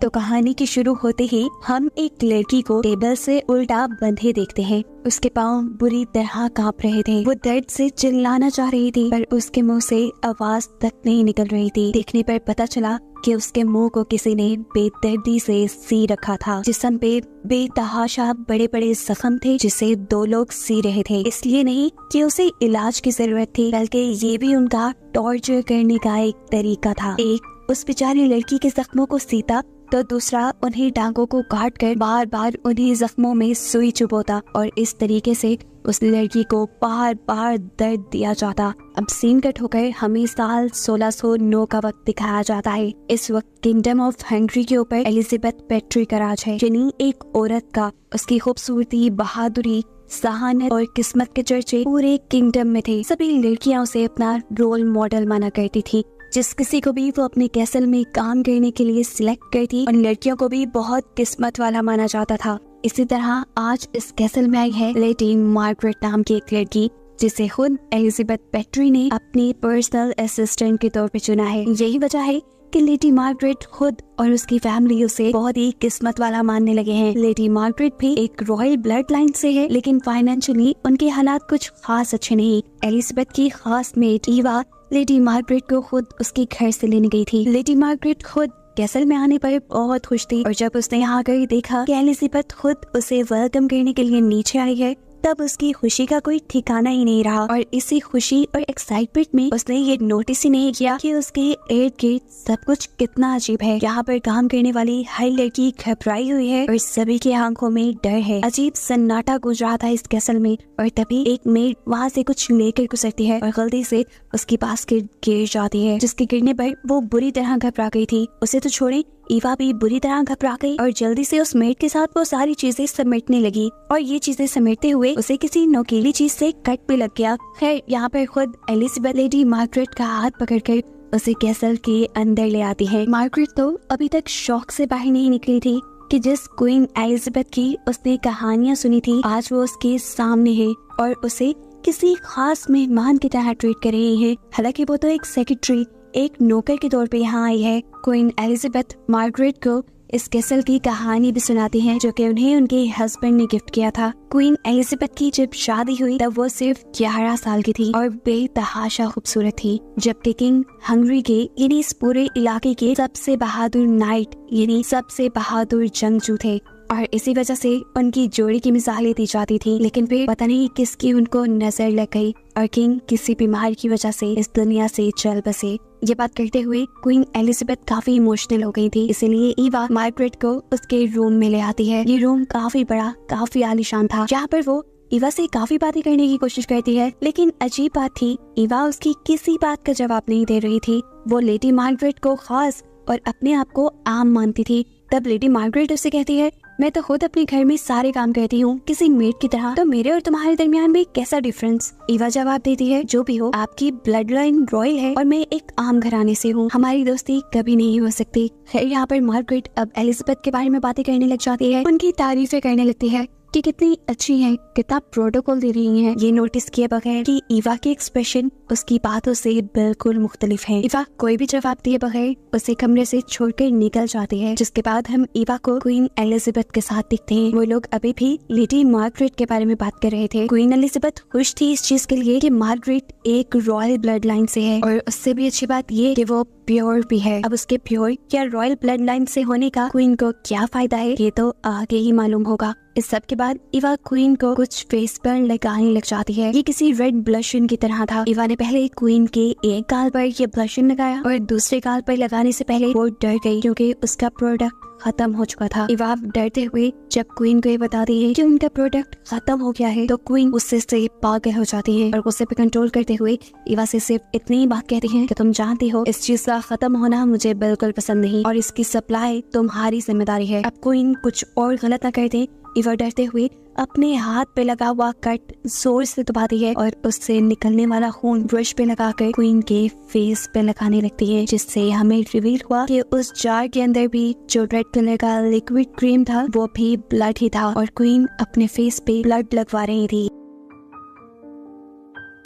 तो कहानी की शुरू होते ही हम एक लड़की को टेबल से उल्टा बंधे देखते हैं। उसके पाँव बुरी तरह कांप रहे थे। वो दर्द से चिल्लाना चाह रही थी पर उसके मुंह से आवाज तक नहीं निकल रही थी। देखने पर पता चला कि उसके मुंह को किसी ने बेदर्दी से सी रखा था। जिस्म पे बेतहाशा बड़े बड़े जख्म थे जिसे दो लोग सी रहे थे। इसलिए नहीं कि उसे इलाज की जरूरत थी, बल्कि ये भी उनका टॉर्चर करने का एक तरीका था। एक उस बेचारी लड़की के जख्मों को सीता तो दूसरा उन्हीं टांगों को काट कर बार बार उन्हीं जख्मों में सुई चुभोता और इस तरीके से उस लड़की को बार बार दर्द दिया जाता। अब सीन कट होकर हमें साल 1609 का वक्त दिखाया जाता है। इस वक्त किंगडम ऑफ हंगरी के ऊपर एलिजाबेथ पेट्री का राज है। यानी एक औरत का उसकी खूबसूरती, बहादुरी, सहानत और किस्मत के चर्चे पूरे किंगडम में थे। सभी लड़कियां उसे अपना रोल मॉडल माना करती थी। जिस किसी को भी वो अपने कैसल में काम करने के लिए सिलेक्ट करती, उन लड़कियों को भी बहुत किस्मत वाला माना जाता था। इसी तरह आज इस कैसल में आई है लेडी मार्गरेट नाम की एक लड़की, जिसे खुद एलिजाबेथ पेट्री ने अपनी पर्सनल असिस्टेंट के तौर पे चुना है। यही वजह है कि लेडी मार्गरेट खुद और उसकी फैमिली उसे बहुत ही किस्मत वाला मानने लगे हैं। लेडी मार्गरेट भी एक रॉयल ब्लड लाइन से है, लेकिन फाइनेंशियली उनके हालात कुछ खास अच्छे नहीं। एलिजाबेथ की खास मेट ईवा लेडी मार्गरेट को खुद उसके घर से लेने गई थी। लेडी मार्गरेट खुद कैसल में आने पर बहुत खुश थी और जब उसने यहाँ कर देखा कि एलिजाबेथ खुद उसे वेलकम करने के लिए नीचे आई है, तब उसकी खुशी का कोई ठिकाना ही नहीं रहा। और इसी खुशी और एक्साइटमेंट में उसने ये नोटिस ही नहीं किया कि उसके इर्द गिर्द सब कुछ कितना अजीब है। यहाँ पर काम करने वाली हर लड़की घबराई हुई है और सभी की आंखों में डर है। अजीब सन्नाटा गुजर रहा था इस कैसल में और तभी एक मेड वहाँ से कुछ लेकर गुजरती है और गलती से उसकी बास्केट गिर जाती है, जिसके गिरने पर वो बुरी तरह घबरा गई थी। उसे तो छोड़े, ईवा भी बुरी तरह घबरा गई और जल्दी से उस मेड के साथ वो सारी चीजें समेटने लगी और ये चीजें समेटते हुए उसे किसी नोकीली चीज से कट भी लग गया। खैर यहाँ पर खुद एलिजाबेथ लेडी मार्गरेट का हाथ पकड़कर उसे कैसल के अंदर ले आती है। मार्गरेट तो अभी तक शौक से बाहर नहीं निकली थी कि जिस क्वीन एलिजाबेथ की उसने कहानियां सुनी थी, आज वो उसके सामने है और उसे किसी खास मेहमान की तरह ट्रीट कर रही है। हालांकि वो तो एक सेक्रेटरी, एक नौकर के तौर पे यहाँ आई है। क्वीन एलिजाबेथ मार्गरेट को इस कैसल की कहानी भी सुनाती है जो कि उन्हें उनके हस्बैंड ने गिफ्ट किया था। क्वीन एलिजाबेथ की जब शादी हुई तब वो सिर्फ 11 साल की थी और बेतहाशा खूबसूरत थी, जबकि किंग हंगरी के यानी इस पूरे इलाके के सबसे बहादुर नाइट यानी सबसे बहादुर जंगजू थे और इसी वजह से उनकी जोड़ी की मिसालें दी जाती थी। लेकिन फिर पता नहीं किसकी उनको नजर लग गई और किंग किसी बीमारी की वजह से इस दुनिया से चल बसे। ये बात करते हुए क्वीन एलिजाबेथ काफी इमोशनल हो गई थी, इसीलिए ईवा मार्गरेट को उसके रूम में ले आती है। ये रूम काफी बड़ा, काफी आलीशान था, जहाँ पर वो ईवा से काफी बातें करने की कोशिश करती है। लेकिन अजीब बात थी, ईवा उसकी किसी बात का जवाब नहीं दे रही थी। वो लेडी मार्गरेट को खास और अपने आप को आम मानती थी। तब लेडी मार्गरेट उससे कहती है, मैं तो खुद अपने घर में सारे काम करती हूँ किसी मेड की तरह, तो मेरे और तुम्हारे दरमियान में कैसा डिफरेंस। ईवा जवाब देती है, जो भी हो, आपकी ब्लड लाइन रॉयल है और मैं एक आम घराने से हूँ, हमारी दोस्ती कभी नहीं हो सकती। खैर यहाँ पर मार्गरेट अब एलिजाबेथ के बारे में बातें करने लग जाती है, उनकी तारीफें करने लगती है कि कितनी अच्छी है, कितना प्रोटोकॉल दे रही हैं। ये नोटिस किए बगैर कि ईवा के एक्सप्रेशन उसकी बातों से बिल्कुल मुख्तलिफ है। ईवा कोई भी जवाब दिए बगैर उसे कमरे से छोड़कर निकल जाती है, जिसके बाद हम ईवा को क्वीन एलिजाबेथ के साथ दिखते हैं। वो लोग अभी भी लेडी मार्गरेट के बारे में बात कर रहे थे। क्वीन एलिजाबेथ खुश थी इस चीज के लिए कि मार्गरेट एक रॉयल ब्लड लाइन से है और उससे भी अच्छी बात ये कि वो प्योर भी है। अब उसके प्योर या रॉयल ब्लड लाइन से होने का क्वीन को क्या फायदा है, ये तो आगे ही मालूम होगा। इस सब के बाद ईवा क्वीन को कुछ फेस पर लगाने लग जाती है। ये किसी रेड ब्लशन की तरह था। ईवा ने पहले क्वीन के एक गाल पर ये ब्लशन लगाया और दूसरे गाल पर लगाने से पहले वो डर गई क्योंकि उसका प्रोडक्ट खत्म हो चुका था। ईवा डरते हुए जब क्वीन को ये बताती है कि उनका प्रोडक्ट खत्म हो गया है, तो क्वीन गुस्से से पागल हो जाती है और गुस्से पे कंट्रोल करते हुए ईवा से सिर्फ इतनी ही बात कहती है कि तुम जानती हो इस चीज का खत्म होना मुझे बिल्कुल पसंद नहीं और इसकी सप्लाई तुम्हारी जिम्मेदारी है। अब क्वीन कुछ और गलत ना कर दे, ईवा डरते हुए अपने हाथ पे लगा हुआ कट जोर से दबाती है और उससे निकलने वाला खून ब्रश पे लगाकर क्वीन के फेस पे लगाने लगती है, जिससे हमें रिवील हुआ कि उस जार के अंदर भी जो रेड कलर का लिक्विड क्रीम था वो भी ब्लड ही था और क्वीन अपने फेस पे ब्लड लगवा रही थी।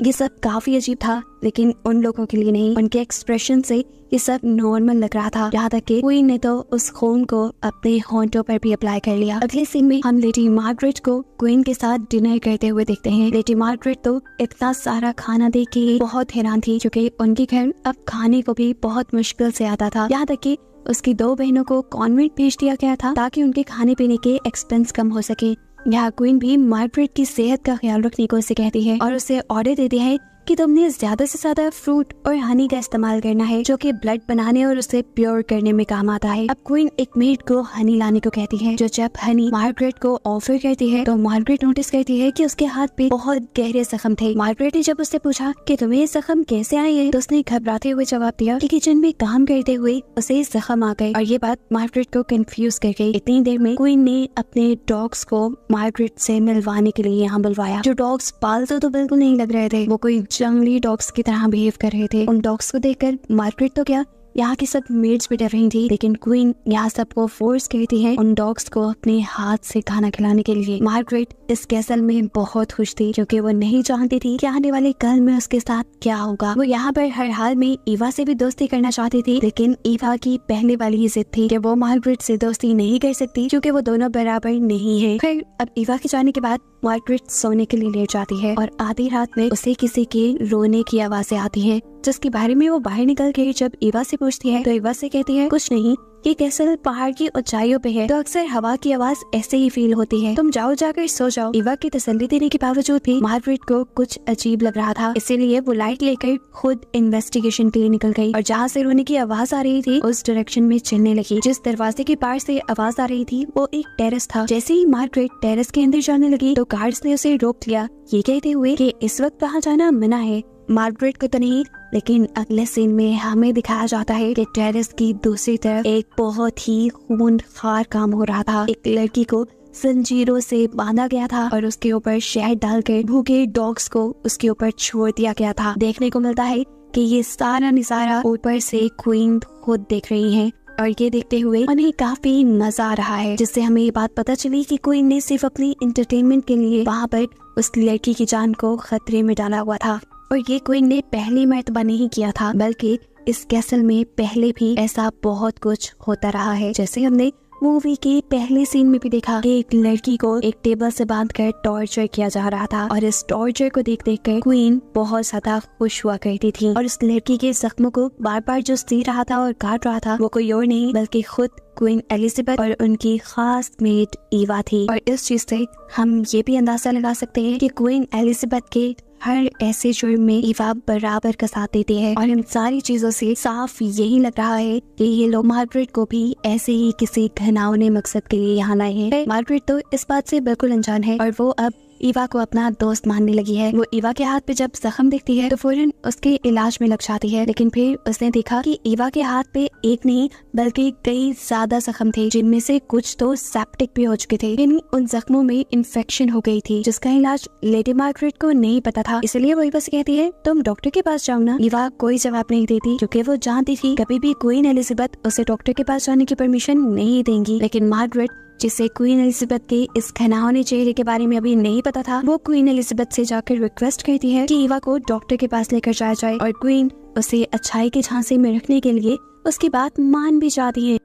ये सब काफी अजीब था, लेकिन उन लोगों के लिए नहीं। उनके एक्सप्रेशन से ये सब नॉर्मल लग रहा था, यहाँ तक कि क्वीन ने तो उस खून को अपने होंठों पर भी अप्लाई कर लिया। अगले सीन में हम लेडी मार्गरेट को क्वीन के साथ डिनर करते हुए देखते हैं। लेडी मार्गरेट तो इतना सारा खाना देख के ही बहुत हैरान थी, क्योंकि उनके घर अब खाने को भी बहुत मुश्किल से आता था। यहाँ तक कि उसकी 2 बहनों को कॉन्वेंट भेज दिया गया था ताकि उनके खाने पीने के एक्सपेंस कम हो सके। यहाँ क्वीन भी मार्गरेट की सेहत का ख्याल रखने को उसे कहती है और उसे ऑर्डर देती है कि तुमने ज्यादा से ज्यादा फ्रूट और हनी का इस्तेमाल करना है, जो कि ब्लड बनाने और उसे प्योर करने में काम आता है। अब क्वीन एक मेड को हनी लाने को कहती है, जो जब हनी मार्गरेट को ऑफर करती है तो मार्गरेट नोटिस करती है कि उसके हाथ पे बहुत गहरे जख्म थे। मार्गरेट ने जब उससे पूछा कि तुम्हें ये जख्म कैसे आए हैं, तो उसने घबराते हुए जवाब दिया कि किचन में काम करते हुए उसे जख्म आ गए, और ये बात मार्गरेट को कंफ्यूज कर गई। इतनी देर में क्वीन ने अपने डॉग्स को मार्गरेट से मिलवाने के लिए यहाँ बुलवाया। जो डॉग्स पालतू तो बिल्कुल नहीं लग रहे थे, वो कोई जंगली डॉग्स की तरह बिहेव कर रहे थे। उन डॉग्स को देखकर मार्गरेट तो क्या, यहाँ की सब मेड्स भी डर रही थी, लेकिन क्वीन यहाँ सबको फोर्स करती है उन डॉग्स को अपने हाथ से खाना खिलाने के लिए। मार्गरेट इस कैसल में बहुत खुश थी, क्योंकि वो नहीं जानती थी कि आने वाले कल में उसके साथ क्या होगा। वो यहाँ पर हर हाल में ईवा से भी दोस्ती करना चाहती थी, लेकिन ईवा की पहले वाली ही जिद थी कि वो मार्गरेट से दोस्ती नहीं कर सकती, क्योंकि वो दोनों बराबर नहीं है। फिर अब ईवा के जाने के बाद मार्गरेट सोने के लिए लेट जाती है और आधी रात में उसे किसी के रोने की आवाजें आती हैं, जिसके बारे में वो बाहर निकल के जब ईवा से पूछती है तो ईवा से कहती है कुछ नहीं, ये कैसल पहाड़ की ऊंचाइयों पे है, तो अक्सर हवा की आवाज ऐसे ही फील होती है, तुम जाओ जाकर सो जाओ। ईवा की तसल्ली देने के बावजूद भी मार्गरेट को कुछ अजीब लग रहा था, इसीलिए वो लाइट लेकर खुद इन्वेस्टिगेशन के लिए निकल गई और जहाँ से रोने की आवाज आ रही थी उस डायरेक्शन में चलने लगी। जिस दरवाजे के पार से आवाज आ रही थी वो एक टेरेस था। जैसे ही मार्गरेट टेरेस के अंदर जाने लगी तो गार्ड्स ने उसे रोक लिया, ये कहते हुए कि इस वक्त वहाँ जाना मना है। मार्गरेट को तो नहीं, लेकिन अगले सीन में हमें दिखाया जाता है कि टेरेस की दूसरी तरफ एक बहुत ही खूंखार काम हो रहा था। एक लड़की को जंजीरों से बांधा गया था और उसके ऊपर शहद डालकर भूखे डॉग्स को उसके ऊपर छोड़ दिया गया था। देखने को मिलता है कि ये सारा नजारा ऊपर से क्वीन खुद देख रही है और ये देखते हुए उन्हें काफी मजा आ रहा है, जिससे हमें ये बात पता चली कि क्वीन ने सिर्फ अपनी एंटरटेनमेंट के लिए वहाँ पर उस लड़की की जान को खतरे में डाला हुआ था। और ये क्वीन ने पहली मर्तबा नहीं किया था, बल्कि इस कैसल में पहले भी ऐसा बहुत कुछ होता रहा है। जैसे हमने मूवी के पहले सीन में भी देखा कि एक लड़की को एक टेबल से बांधकर टॉर्चर किया जा रहा था और इस टॉर्चर को देख देख कर क्वीन बहुत ज्यादा खुश हुआ करती थी और इस लड़की के जख्मों को बार बार जो सी रहा था और काट रहा था वो कोई और नहीं बल्कि खुद क्वीन एलिजाबेथ और उनकी खास मेट ईवा थी। और इस चीज से हम ये भी अंदाजा लगा सकते हैं कि क्वीन एलिजाबेथ के हर ऐसे जुर्म में ईवा बराबर का साथ देती है और इन सारी चीजों से साफ यही लग रहा है कि ये लोग मार्गरेट को भी ऐसे ही किसी घिनौने मकसद के लिए यहाँ लाए हैं। मार्गरेट तो इस बात से बिल्कुल अनजान है और वो अब ईवा को अपना दोस्त मानने लगी है। वो ईवा के हाथ पे जब जख्म देखती है तो फौरन उसके इलाज में लग जाती है, लेकिन फिर उसने देखा कि ईवा के हाथ पे एक नहीं बल्कि कई ज्यादा जख्म थे, जिनमें से कुछ तो सेप्टिक भी हो चुके थे। यानी उन जख्मों में इन्फेक्शन हो गई थी, जिसका इलाज लेडी मार्गरेट को नहीं पता था। इसलिए वो ईवा से कहती है तुम डॉक्टर के पास जाओ ना। ईवा कोई जवाब नहीं देती, क्योंकि वो जानती थी कभी भी क्वीन एलिजाबेथ उसे डॉक्टर के पास जाने की परमिशन नहीं देंगी। लेकिन मार्गरेट, जिसे क्वीन एलिजाबेथ के इस घिनौने चेहरे के बारे में अभी नहीं पता था, वो क्वीन एलिजाबेथ से जाकर रिक्वेस्ट करती है कि ईवा को डॉक्टर के पास लेकर जाया जाए और क्वीन उसे अच्छाई के झांसे में रखने के लिए उसकी बात मान भी जाती है।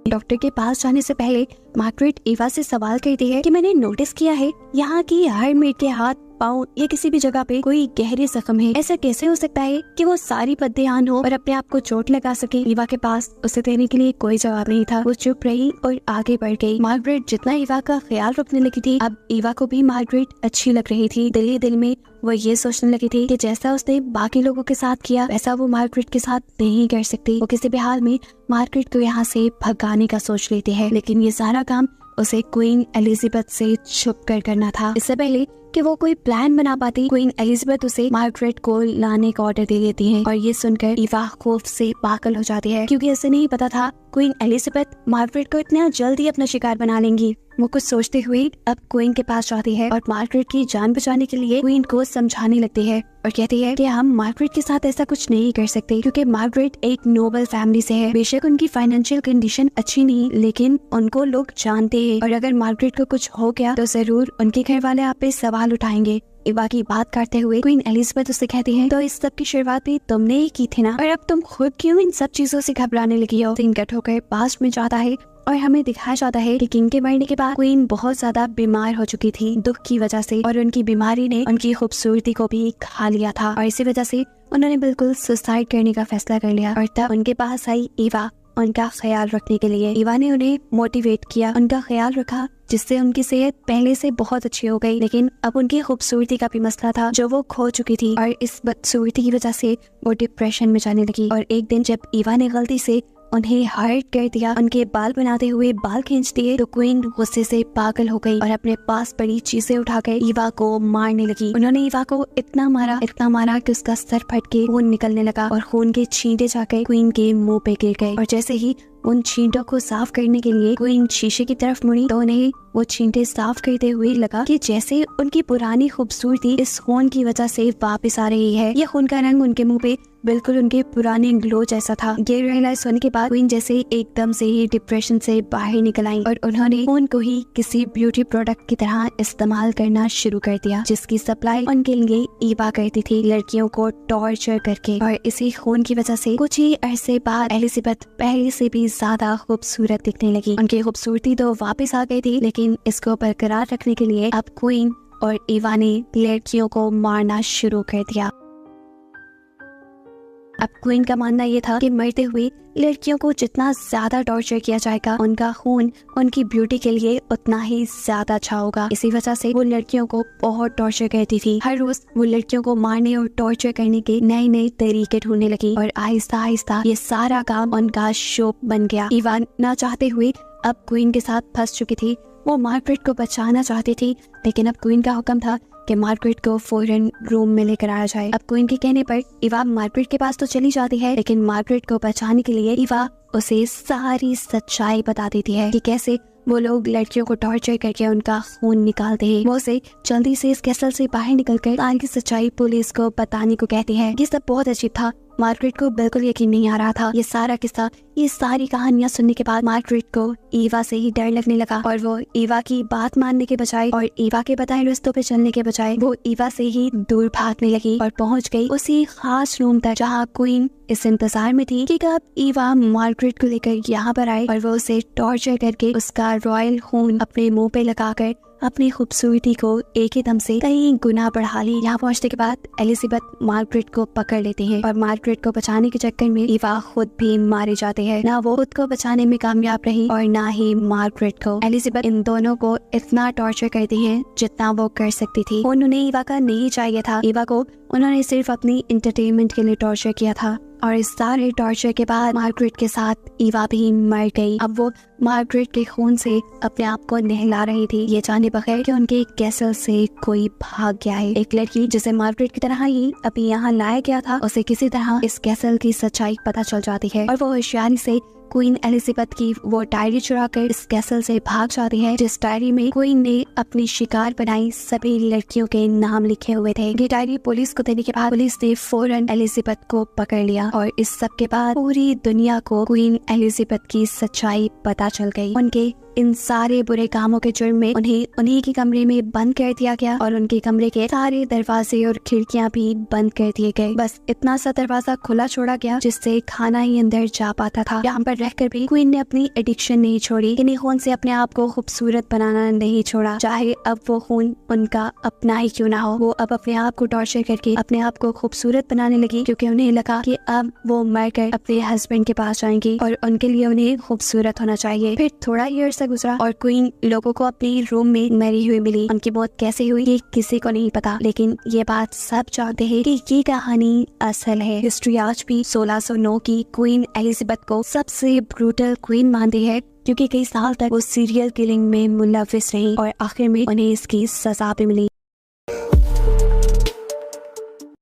डॉक्टर के पास जाने से पहले मार्गरेट ईवा से सवाल करती है कि मैंने नोटिस किया है यहाँ की हर मेड के हाथ, पाँव या किसी भी जगह पे कोई गहरे जख्म है। ऐसा कैसे हो सकता है कि वो सारी बददेहान हो और अपने आप को चोट लगा सके? ईवा के पास उसे देने के लिए कोई जवाब नहीं था। वो चुप रही और आगे बढ़ गई। मार्गरेट जितना ईवा का ख्याल रखने लगी थी, अब ईवा को भी मार्गरेट अच्छी लग रही थी। दिल ही दिल में वो ये सोचने लगी थी कि जैसा उसने बाकी लोगों के साथ किया वैसा वो मार्गरेट के साथ नहीं कर सकती। वो किसी भी हाल में मार्गरेट को यहाँ से भगाने का सोच लेती है, लेकिन ये सारा काम उसे क्वीन एलिजाबेथ से छुप कर करना था। इससे पहले कि वो कोई प्लान बना पाती, क्वीन एलिजाबेथ उसे मार्गरेट को लाने का ऑर्डर दे देती है और ये सुनकर ईवा खौफ से पागल हो जाती है, क्योंकि उसे नहीं पता था क्वीन एलिजाबेथ मार्गरेट को इतना जल्दी अपना शिकार बना लेंगी। वो कुछ सोचते हुए अब क्वीन के पास जाती है और मार्गरेट की जान बचाने के लिए क्वीन को समझाने लगती है और कहती है कि हम मार्गरेट के साथ ऐसा कुछ नहीं कर सकते, क्योंकि मार्गरेट एक नोबल फैमिली से है। बेशक उनकी फाइनेंशियल कंडीशन अच्छी नहीं, लेकिन उनको लोग जानते हैं और अगर मार्गरेट को कुछ हो गया तो जरूर उनके घर वाले आप पे सवाल उठाएंगे। ईवा की बात करते हुए क्वीन एलिजाबेथ उससे कहती है, तो इस सब की शुरुआत भी तुमने ही की थी ना, और अब तुम खुद क्यों इन सब चीजों से घबराने लगी हो। सीन कट होकर पास्ट में जाता है और हमें दिखाया जाता है कि किंग के मरने के बाद क्वीन बहुत ज्यादा बीमार हो चुकी थी दुख की वजह से, और उनकी बीमारी ने उनकी खूबसूरती को भी खा लिया था, और इसी वजह से उन्होंने बिल्कुल सुसाइड करने का फैसला कर लिया। और तब उनके पास आई ईवा उनका ख्याल रखने के लिए। ईवा ने उन्हें मोटिवेट किया, उनका ख्याल रखा, जिससे उनकी सेहत पहले से बहुत अच्छी हो गई। लेकिन अब उनकी खूबसूरती का भी मसला था जो वो खो चुकी थी, और इस बदसूरती की वजह से वो डिप्रेशन में जाने लगी। और एक दिन जब ईवा ने गलती से उन्हें हर्ट कर दिया, उनके बाल बनाते हुए बाल खींच दिए, तो क्वीन गुस्से से पागल हो गई और अपने पास पड़ी चीजें उठाकर ईवा को मारने लगी। उन्होंने ईवा को इतना मारा कि उसका सर फट के खून निकलने लगा, और खून के छींटे जाकर क्वीन के मुंह पे गिर गए। और जैसे ही उन छींटों को साफ करने के लिए क्वीन शीशे की तरफ मुड़ी, तो उन्हें वो छींटे साफ करते हुए लगा कि जैसे उनकी पुरानी खूबसूरती इस खून की वजह से वापस आ रही है। ये खून का रंग उनके मुंह पे बिल्कुल उनके पुराने ग्लो जैसा था। ये रियलाइज होने के बाद क्वीन जैसे एकदम से ही डिप्रेशन से बाहर निकल आई, और उन्होंने खून को ही किसी ब्यूटी प्रोडक्ट की तरह इस्तेमाल करना शुरू कर दिया, जिसकी सप्लाई उनके लिए ईवा करती थी, लड़कियों को टॉर्चर करके। और इसी खून की वजह से कुछ ही अरसे बाद एलिजाबेथ पहले से भी ज्यादा खूबसूरत दिखने लगी। उनकी खूबसूरती तो वापस आ गई थी, लेकिन इसको बरकरार रखने के लिए अब क्वीन और ईवा ने लड़कियों को मारना शुरू कर दिया। अब क्वीन का मानना ये था कि मरते हुए लड़कियों को जितना ज्यादा टॉर्चर किया जाएगा, उनका खून उनकी ब्यूटी के लिए उतना ही ज्यादा अच्छा होगा। इसी वजह से वो लड़कियों को बहुत टॉर्चर करती थी। हर रोज वो लड़कियों को मारने और टॉर्चर करने के नए नए तरीके ढूंढने लगी, और आहिस्ता आहिस्ता ये सारा काम उनका शो बन गया। ईवा ना चाहते हुए अब क्वीन के साथ फंस चुकी थी। वो मार्गरेट को बचाना चाहती थी, लेकिन अब क्वीन का हुक्म था कि मार्गरेट को फौरन रूम में लेकर आया जाए। अब क्वीन के कहने पर ईवा मार्गरेट के पास तो चली जाती है, लेकिन मार्गरेट को बचाने के लिए ईवा उसे सारी सच्चाई बता देती है कि कैसे वो लोग लड़कियों को टॉर्चर करके उनका खून निकालते हैं। वो उसे जल्दी से इस कैसल से बाहर निकलकर सारी सच्चाई पुलिस को बताने को कहती है। ये सब बहुत अजीब था। मार्गरेट को बिल्कुल यकीन नहीं आ रहा था। ये सारा किस्सा, ये सारी कहानियां सुनने के बाद मार्गरेट को ईवा से ही डर लगने लगा, और वो ईवा की बात मानने के बजाय और ईवा के बताए रास्तों पे चलने के बजाय वो ईवा से ही दूर भागने लगी, और पहुंच गई उसी खास रूम तक जहां क्वीन इस इंतजार में थी कि कब ईवा मार्गरेट को लेकर यहाँ पर आए और वो उसे टॉर्चर करके उसका रॉयल खून अपने मुंह पे लगाकर अपनी खूबसूरती को एक ही दम से कई गुना बढ़ा ली। यहाँ पहुँचने के बाद एलिजाबेथ मार्गरेट को पकड़ लेती है, और मार्गरेट को बचाने के चक्कर में ईवा खुद भी मारे जाते हैं। ना वो खुद को बचाने में कामयाब रही और ना ही मार्गरेट को। एलिजाबेथ इन दोनों को इतना टॉर्चर करती है जितना वो कर सकती थी। उन्होंने ईवा का नहीं चाहिए था। ईवा को उन्होंने सिर्फ अपनी एंटरटेनमेंट के लिए टॉर्चर किया था, और इस सारे टॉर्चर के बाद मार्गरेट के साथ ईवा भी मर गई। अब वो मार्गरेट के खून से अपने आप को नहला रही थी, ये जाने बगैर कि उनके कैसल से कोई भाग गया है। एक लड़की जिसे मार्गरेट की तरह ही अभी यहाँ लाया गया था, उसे किसी तरह इस कैसल की सच्चाई पता चल जाती है, और वो होशियारी से क्वीन एलिजाबेथ की वो डायरी चुरा कर इस कैसल से भाग जाती है, जिस डायरी में क्वीन ने अपनी शिकार बनाई सभी लड़कियों के नाम लिखे हुए थे। ये डायरी पुलिस को देने के बाद पुलिस ने फौरन एलिजाबेथ को पकड़ लिया, और इस सब के बाद पूरी दुनिया को क्वीन एलिजाबेथ की सच्चाई पता चल गई। उनके इन सारे बुरे कामों के जुर्म में उन्हें उन्हीं के कमरे में बंद कर दिया गया, और उनके कमरे के सारे दरवाजे और खिड़कियां भी बंद कर दिए गए। बस इतना सा दरवाजा खुला छोड़ा गया जिससे खाना ही अंदर जा पाता था। यहाँ पर रहकर भी क्वीन ने अपनी एडिक्शन नहीं छोड़ी, इन्हीं खून से अपने आप को खूबसूरत बनाना नहीं छोड़ा, चाहे अब वो खून उनका अपना ही क्यों ना हो। वो अब अपने आप को टॉर्चर करके अपने आप को खूबसूरत बनाने लगी, क्योंकि उन्हें लगा कि अब वो मरकर अपने हस्बैंड के पास जाएंगी और उनके लिए उन्हें खूबसूरत होना चाहिए। फिर थोड़ा ही अर्सा गुजरा और क्वीन लोगों को अपने रूम में मरी हुई मिली। उनकी मौत कैसे हुई ये किसी को नहीं पता, लेकिन ये बात सब जानते हैं कि ये कहानी असल है। हिस्ट्री आज भी 1609 की क्वीन एलिजाबेथ को सबसे ब्रूटल क्वीन मानती है, क्योंकि कई साल तक वो सीरियल किलिंग में मुलविस रही और आखिर में उन्हें इसकी सजा भी मिली।